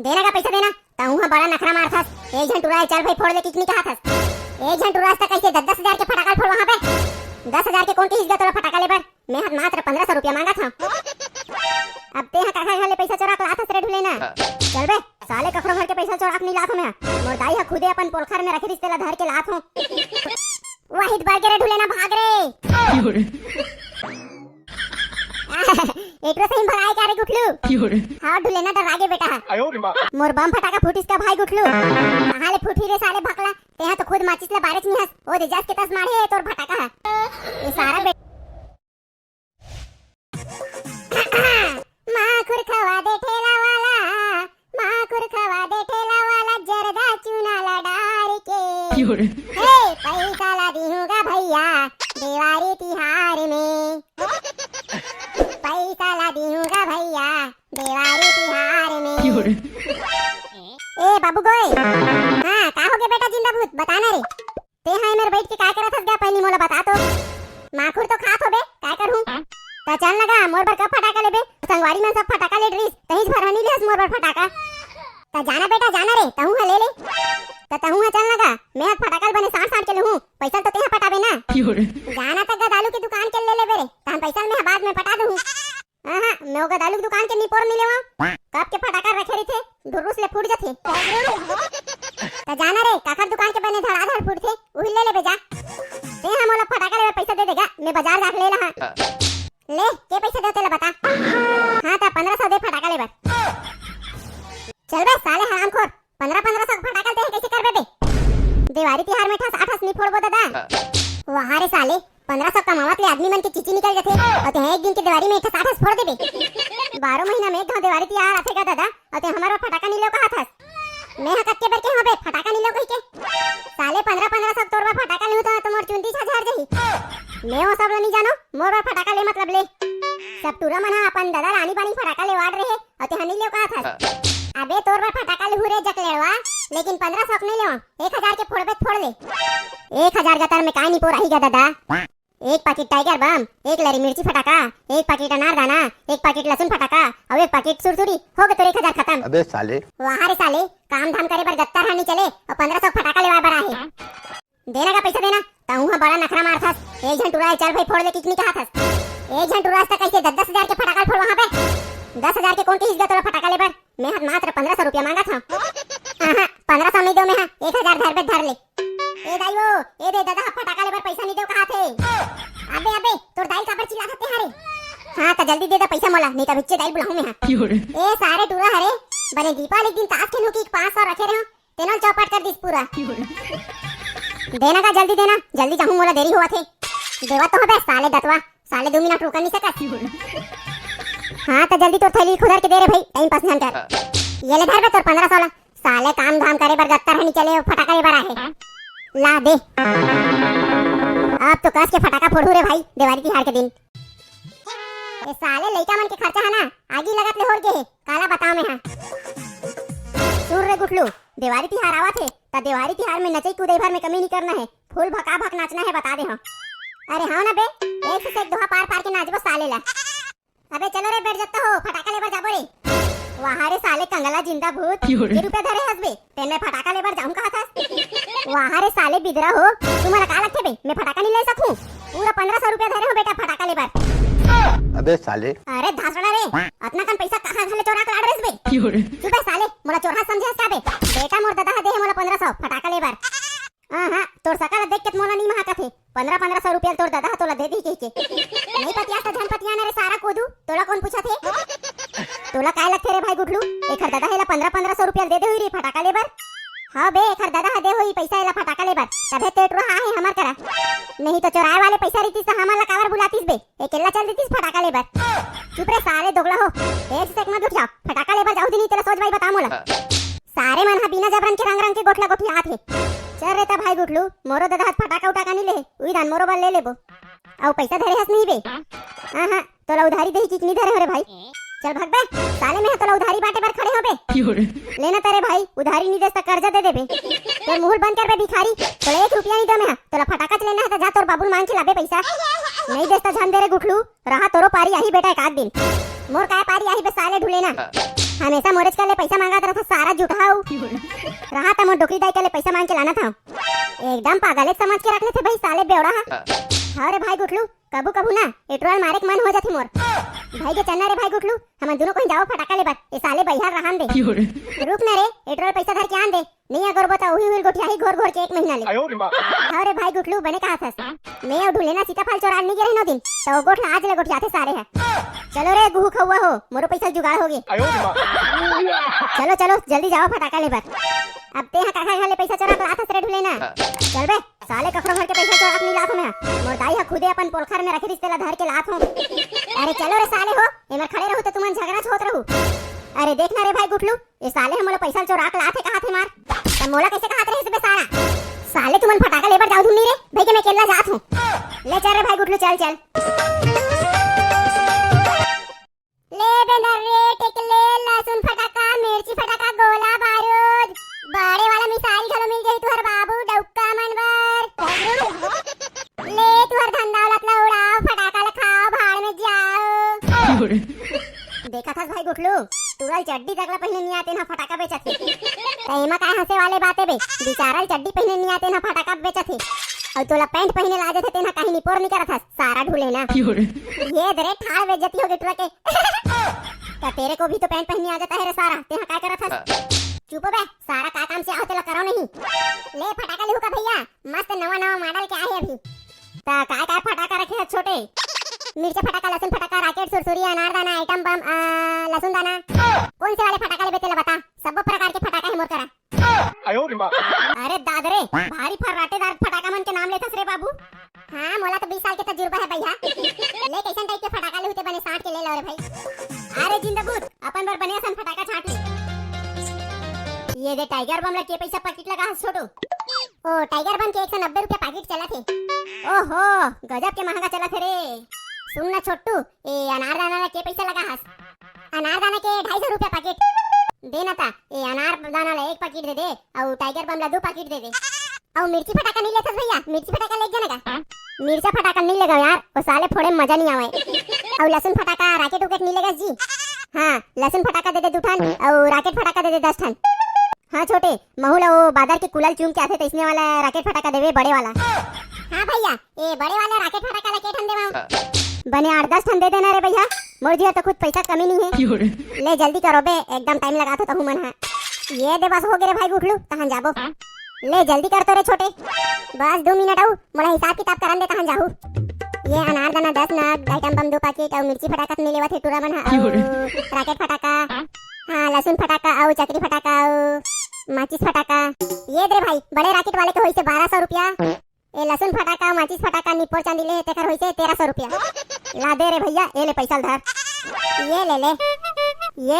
देना का पैसा देना ताऊ हा बड़ा नखरा मारथस। एक झन टुरा चल भाई फोड़ ले कितनी कहथस। एक झन टुरा तक कैसे 10,000 के फटाका फोड़ वहां पे 10,000 के कौन के हिस्सा तोरा फटाका लेबर मैं मात्र 1500 रुपया मांगा था। अब ते हा काका घले पैसा चोरा लाथस रे ढुले ना चल बे साले कखरो घर के पैसा चोरा नहीं लाथो मैं मोर दाई हा खुदे अपन पोलखर में रखे रिश्ते ला धर के लाथो। वाहिद बार के रे ढुले ना भाग रे एकरो सही भगाए का रे गुठलू हां ढुले ना डर आगे बेटा मोर बम फटाका फूटिस का भाई गुठलू कहां ले फूटी रे साले भकला ते हा तो खुद माचिस ले बारिश नहीं हस ओ दे जास के तस मारे तोर फटाका ये सारा माखुर खवा दे ठेला वाला माखुर खवा दे ठेला वाला जरदा चूना लडार के हे पैसा ला दूंगा भैया दिवाली तिहार में पैसा ला दूंगा भैया दिवाली तिहार में। ए बाबू गोए हां का हो गया बेटा जिंदा भूत बताना रे ते हां मेरे बैठ के काय करत हस गा पहली मोला बता तो माखुर तो खात होबे काय करूं त चल लगा मोर बर कब फटाका लेबे संगवारी में सब फटाका ले ड्रिस तहीज भरनी ले मोर बर फटाका त जाना बेटा जाना रे तहू हा ले ले त तहू हा चल लगा मैं फटाका बने साठ के ले हूं पैसा तो ते हा पटाबे ना जाना तक दालू की दुकान के ले ले बेरे तहन पैसा मैं बाद में पटा दूं। हां मैं ओगा दालू की दुकान के निपोर मिले वहां कब के फटाका रखे रे थे धुरुस ले फूट जाथे त जाना रे काका दुकान के बने धड़ाधड़ फूट थे उही ले ले बेजा ते हा मोला फटाका ले पैसा दे देगा मैं बाजार जाके ले ला ले के पैसे देते ला बता हां ता 1500 दे फटाका ले बर चल बे साले हरामखोर 1500 फटाका दे कैसे कर बे दिवाली तिहार में ठस आठस नहीं फोड़बो दादा वहां रे साले 1500 कमावत ले आदमी मन के चिची निकल जाथे और ते एक दिन के दिवाली में ठस आठस फोड़ देबे 12 महीना में गांव दिवाली तिहार आथे का दादा और ते हमारा फटाका नहीं लो कहा था मैं हकत के बर के होबे फटाका नहीं लो कहि के साले 1500 तोरबा फटाका लू तो मोर 34,000 जही मैं वो सब नहीं जानो मोर बर फटाका ले मतलब ले सब टूरा मन अपन दादा रानी पानी फटाका ले वाड़ रहे और ते हनी ले कहा था अबे तोर बर फटाका ले हुरे जक लेवा लेकिन 1500 नहीं लेवा 1000 के फोड़बे फोड़ ले 1000 गतर में काई नहीं पोराही गा दादा एक पैकेट टाइगर बम एक लरी मिर्ची फटाका एक पैकेट अनारदाना एक पैकेट लहसुन फटाका और एक पैकेट सुरसुरी हो गए तो 1000 खत्म। अबे साले वहां रे साले काम धाम करे बर गत्तर हानि चले और 1500 फटाका लेवा बर आहे देना का पैसा देना ताऊ हा बड़ा नखरा मारथस। एक झन टुरा चल भाई फोड़ ले कितनी कहथस। एक झन टुरा तक कैसे 10,000 के फटाका फोड़ वहां पे 10,000 के कौन के हिस्सा तोरा फटाका लेबर मैं मात्र 1500 रुपया मांगा था। हां 1500 नहीं दो मैं 1000 धर बे धर ले ए दाईओ ए दे दादा फटाका लेबर पैसा नहीं दो कहा थे अबे अबे तोर दाई का पर चिल्ला सकते हारे हां तो जल्दी दे दे पैसा मोला नहीं तो बिच्चे दाई बुलाऊं मैं ए सारे टुरा हरे बने दीपावली दिन ताश खेलू की 500 रखे रहो तेनो चौपट कर दिस पूरा देना का जल्दी देना जल्दी जाऊं मोला देरी हुआ थे देवा तो हबे साले दतवा साले 2 मिनट रुक नहीं सकत। हां तो जल्दी तो थैली खुदर के दे रे भाई टाइम पास न कर ये ले धर बे तोर 1500 ला साले काम धाम करे बर गत्तर हनी चले फटाका ले बर आहे ला दे अब तो कस के फटाका फोड़ू रे भाई दिवाली तिहार के दिन ए साले लइका मन के खर्चा है ना आगी लगत ले होड़ के है काला बताओ मैं हां सुर रे गुठलू दिवाली तिहार आवत है त दिवाली तिहार में नचई कूदई भर में कमी नहीं करना है फूल भका भक नाचना है बता दे हां अरे हां ना बे एक से एक दोहा पार पार के नाचबो साले ला अबे चलो रे बैठ जाता हो फटाका लेबर जाबो रे वहां रे साले कंगला जिंदा भूत ये रुपया धरे हसबे ते मैं फटाका लेबर जाऊं कहा था वहां रे साले बिदरा हो तुम्हारा का लगथे बे मैं फटाका नहीं ले सकूं पूरा 1500 रुपया धरे हो बेटा फटाका लेबर अबे साले अरे धासड़ा रे अपना कन पैसा कहां घले चोरा के लाड़ रेस बे चुप है साले मोला चोरा समझे का बे बेटा मोर दादा दे मोला 1500 फटाका लेबर हां तोर सकल देख के मोला नहीं महका थे 1500 रुपया तोर दादा तोला दे दी के नहीं पतिया त जनपतिया ने रे सारा कोदू तोला कौन पूछा थे तोला काय लगथे रे भाई गुठलू एखर दादा हेला 1500 रुपया दे दे हुई रे फटाका लेबर हां बे एखर दादा दे होई पैसा हेला फटाका लेबर तबे तेटरो हां है हमर करा नहीं तो चोराए वाले पैसा रीतिस त हमला कावर बुलातीस बे एकेला चल देतीस फटाका लेबर चुप रे सारे दोगला हो एक सेक मत उठ जा फटाका लेबर जाऊ दी नहीं तेरा सोच भाई बता मोला सारे मन हा बिना जबरन के रंग के गोठला गोठी आथे चल रे ता भाई गुठलू मोरो दादा हाथ फटाका उठाका नहीं ले उई दान मोरो बल ले लेबो आउ पैसा धरे हस नहीं बे हां तोला उधारी देही कितनी धरे हो रे भाई चल भाग बे, साले में तोला उधारी बाटे पर खड़े हो बे। लेना तेरे भाई, उधारी नहीं देस त कर्जा दे दे बे। तोर मुंह बंद कर बे भिखारी, तोला 1 रुपया नहीं दे मैं, तोला फटाका लेना है तो जा तोर बाबू मांग के लाबे पैसा। नहीं देस त झन दे रे गुठलू, रहा तोरो पारी आही बेटा एक आध दिन। मोर काय पारी आही बे साले ढूले ना, हमेशा मोरेज के ले पैसा मांगा था सारा जुटाऊ। रहा था मोर डोकरी दाई के ले पैसा मांग के लाना था, एकदम पागल समझ के रख ले थे भाई साले बेवड़ा। हाँ रे भाई गुठलू, कबू कबू ना एट्रोल मारे के मन हो जाती मोर। भाई के चलना रे भाई गुठलू, हम दोनों कहीं जाओ फटाका ले बात, ये साले बहिहार रहन दे। रुक ना रे, एट्रोल पैसा धर के आन दे, नहीं अगर बता वही हुई गोठिया ही घोर घोर के 1 महीना ले। हाँ रे भाई गुठलू बने कहा था मैं और ढूले ना सीताफल चौरान नहीं गिरे 9 दिन, तो गोठला आज ले गोठिया थे सारे है। चलो रे गुहू खौआ हो, मोरो पैसा जुगाड़ होगी। चलो चलो जल्दी जाओ फटाका ले बात। अब ते यहाँ काका ले पैसा चोरा लात रे ढूले ना, चल बे साले कखरो घर के पैसा चोरा नहीं लात मैं, मोर दाई हा खुदे अपन पोलखर में रखे रिश्ते ला धर के लात हूं। अरे चलो रे साले हो, एमर खड़े रहू तो तुमन झगड़ा छोत रहू। अरे देखना रे भाई गुठलू, ये साले हम मोला पैसा चोरा के लात है कहा थे मार, त मोला कैसे कहा थे बे सारा साले तुमन फटाका लेबर जाऊ धुनी रे भाई के मैं केला जात हूं। ले चल रे भाई गुठलू चल चल। ले बेंदर रे टिकले लहसुन फटाका मिर्ची फटाका गोला बारूद बड़े वाला मिसाइल घलो मिल जाई तुहर बाबू डौका मनवर। ले तुहर धंधा दौलत ला उड़ाओ, फटाका ला खाओ, भाड़ में जाओ। देखा था भाई गुठलू, तुरल चड्डी तकला पहने नहीं आते ना फटाका बेचत थे, एमा काय हंसे वाले बातें बे, बेचारा चड्डी पहने नहीं आते ना फटाका बेचत थे, और तोला पैंट पहने ला देते तेना कहीं निपोर नहीं करत हस सारा ढूले ना। ये दरे ठाड़ बेइज्जती हो गई तुरा के। तो तेरे को भी तो पैंट पहनने आ जाता है रे सारा, तेहा काय करत हस? चुप बे, सारा का काम से आओ तेला करो नहीं। ले फटाका लेहू का भैया, मस्त नवा नवा मॉडल के आए अभी। ता काय काय फटाका रखे है छोटे? मिर्ची फटाका, लहसुन फटाका, रॉकेट, सुरसुरी, अनारदाना, आइटम बम, लहसुन दाना। कौन से वाले फटाका लेबे तेला बता, सब प्रकार के फटाका है मोर करा। अरे दादरे, भारी फर्राटेदार फटाका मन के नाम लेथस रे बाबू। हाँ मोला तो 20 साल के तजुर्बा है भैया। ले कैसन टाइप के फटाका लेहुते बने साट के ले लो रे भाई। अरे जिंदाबूत अपन बर बने सन फटाका छाट ले। ये दे टाइगर बम ला के पैसा पैकेट लगा है छोटू। ओ टाइगर बम के 190 रुपया पैकेट चला थे। ओहो गजब के महंगा चला थे रे। सुन ना छोटू, ए अनारदाना के पैसा लगा हस? अनारदाना के 250 रुपया पैकेट देना था। ए अनारदाना ला 1 पैकेट दे दे, और टाइगर बम ला 2 पैकेट दे दे। और मिर्ची फटाका नहीं लेथस भैया, मिर्ची फटाका ले जाने का। मिर्चा फटाका नहीं लेगा यार, वो साले फोड़े मजा नहीं आवे। और लहसुन फटाका रॉकेट उकेट नहीं लेगा जी। हाँ लहसुन फटाका दे दे 2 ठन, और रॉकेट फटाका दे दे 10 ठन। हाँ छोटे महुला वो बादर के कुलल चूम के आते तो इसने वाला रॉकेट फटाका देवे बड़े वाला। हाँ भैया ये बड़े वाला रॉकेट फटाका ला के ठन देवा बने 8-10 ठन दे देना रे भैया, मोर जी तो कुछ पैसा कमी नहीं है। ले जल्दी करो बे, एकदम टाइम लगा तो कहूं मन है। ये दे बस हो गए रे भाई गुठलू, कहां जाबो? ले जल्दी कर तो रे छोटे, बस 2 मिनट आऊ, मोला हिसाब किताब करन दे कहां जाहू। ये अनारदाना 10 नग, आइटम बम 2 पैकेट, और मिर्ची फटाका नहीं लेवा थे टूरा मन है, रॉकेट फटाका, हाँ लहसुन फटाका, और चक्री फटाका, और माचिस फटाका। ये दे भाई बड़े रॉकेट वाले के होई से 1200 रुपया। ए लहसुन फटाका माचिस फटाका निपोर चांदी ले तेकर होई से 1300 रुपया। ला दे रे भैया, ये ले पैसा धर, ये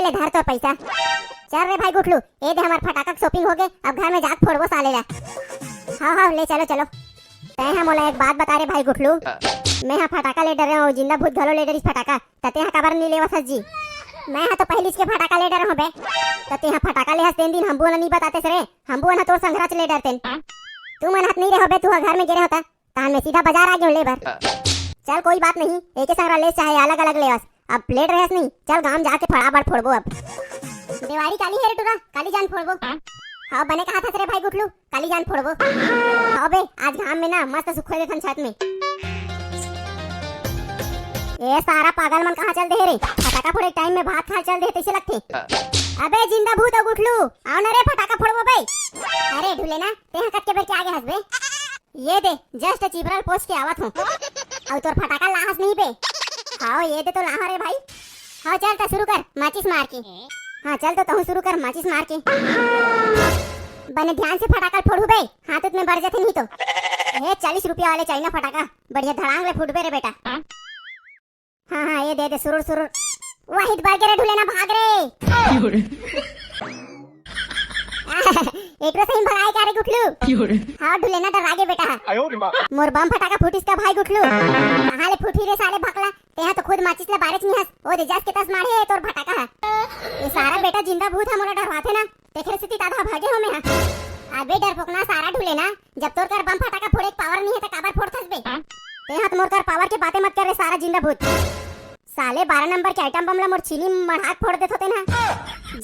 ले धर तो पैसा। चल रे भाई गुठलू, ये दे हमार फटाका की शॉपिंग हो गए, अब घर में जाके फोड़बो साले ला। हाँ ले चलो चलो। तय मोला एक बात बता रे भाई गुठलू, मैं हाँ फटाका ले डर रहा हूँ, जिंदा भूत घलो ले डरिस फटाका, तते हाँ खबर नहीं लेवा जी। मैं हाँ तो पहली के फटाका ले डर हूँ बे, तते हाँ फटाका ले हस तेन दिन हमबुआ नहीं बताते सरे, हमबुआ ना तोर संघरा ले डरते। तू मन हाथ नहीं रहो बे, तू घर में गिरे होता तान में सीधा बाजार आ गयो लेबर। चल कोई बात नहीं, एक संघरा ले चाहे अलग अलग ले, अब प्लेट रहस नहीं, चल गांव जाके फटाफट फोड़बो। अब दिवाली काली है रे टूरा, काली जान फोड़बो। हाँ बने कहा था रे भाई गुठलू, काली जान फोड़बो। हाँ बे आज घाम में ना मस्त सुखोए देथन छत में। ये सारा पागल मन कहाँ चल दे रे, फटाका फोड़े टाइम में भात खा चल दे तैसे लगते। अबे जिंदा भूत और गुठलू आओ ना रे फटाका फोड़बो बे। अरे ढूले ना तेहा कट के बैठ के आगे हंस बे। ये दे जस्ट चिबरल पोस्ट के आवत हूँ, और तोर फटाका लाहस नहीं बे। हाँ ये दे तो लाहा रे भाई। हाँ चल तो शुरू कर माचिस मार के। हाँ चल तो तू शुरू कर माचिस मार के। बने ध्यान से फटाका फोड़ू बे, हाथ में बढ़ जाते नहीं तो। ये 40 रुपया वाले चाइना फटाका बढ़िया धड़ांग ले फूट बे रे बेटा। हाँ ये दे सुरुर सुरुर। वाहिद बार के रे ढूले ना भाग रे। एकरो सही भगाए का रे गुठलू। हाँ ढूले ना डर आगे बेटा। मोर बम फटाका फूटिस का भाई गुठलू। कहाँ ले फूटी रे साले भकला, तेहा तो खुद माचिस ला बारिश नहीं हस ओ दे जास के तस मारे तोर फटाका है ये सारा बेटा जिंदा भूत है मोला डरवाथे ना तेखरे से दादा भागे हो में हा अबे डरपोक ना सारा ढूले ना जब तोर कर बम फटाका फोड़े पावर नहीं है तो काबर फोड़थस बे तेहा तो मोर कर पावर के बातें मत कर रे सारा जिंदा भूत साले 12 नंबर के आइटम बम ला मोर छीनी मढ़ात फोड़ देत होते ना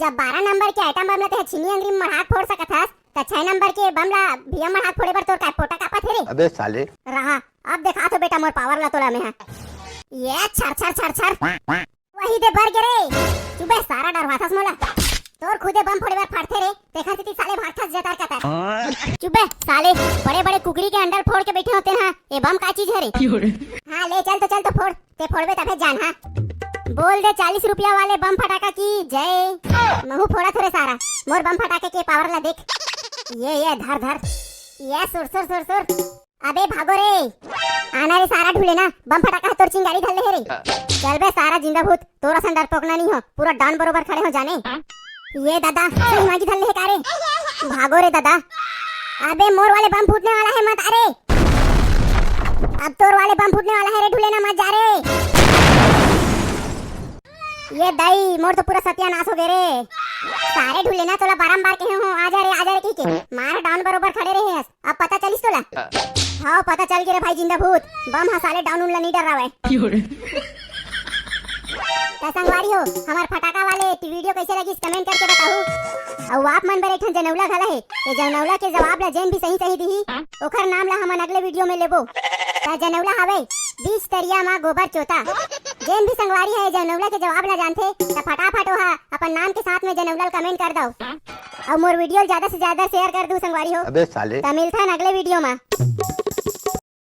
जब 12 नंबर के आइटम बम ला ते छीनी अंगरी मढ़ात फोड़ सकत हस त 6 नंबर के बम ला भिया मढ़ात फोड़े बर तोर का पोटा कापत है रे अबे साले रहा अब देखा तो बेटा मोर पावर ला तोला में है ये छर छर छर छर वही दे भर गे रे चुबे सारा डरवाथस मोला तोर खुदे बम फोड़े बार फाड़ते रे देखा ती साले भागथस जतार कतार चुबे साले बड़े बड़े कुकरी के अंडर फोड़ के बैठे होते हैं ये बम का चीज है रे हां ले चल तो फोड़ ते फोड़बे तबे जान हां बोल दे 40 रुपया वाले बम फटाका की जय महू फोड़ा थोड़े सारा मोर बम फटाके के पावर ला देख ये धर धर ये सुर सुर सुर सुर अबे भागो रे आना रे सारा ढूले ना बम फटाका तोर चिंगारी धर ले रे चल बे सारा जिंदा भूत तोरा संडर पोकना नहीं हो पूरा डान बरोबर खड़े हो जाने ये दादा सही मांगी धर ले कारे भागो रे दादा अबे मोर वाले बम फूटने वाला है मत अरे अब तोर वाले बम फूटने वाला है रे ढूले ना मत जा रे ये दाई मोर तो पूरा सत्यानाश हो गए रे सारे ढूले ना तोला बारंबार कहे हो आ जा रे की के मार डाउन बरोबर खड़े रहे हस अब पता चलिस तोला हां पता चल गया रे भाई जिंदा भूत बम हसाले डाउन उन ला नहीं डर रहा है संगवारी हो हमार फटाका वाले वीडियो कैसे लगी कमेंट करके बताओ और आप मन बर एक जनौला घला है ये जनौला के जवाब ला जेन भी सही दी ओखर नाम ला हमन अगले वीडियो में लेबो ता जनौला हवे बीच तरिया मा गोबर चोता जेन भी संगवारी है जनौला के जवाब ला जानथे ता फटाफट ओहा अपन नाम के साथ में जनौला कमेंट कर दो और मोर वीडियो ज्यादा से ज्यादा शेयर कर दो संगवारी हो अबे साले ता मिलथा अगले वीडियो में।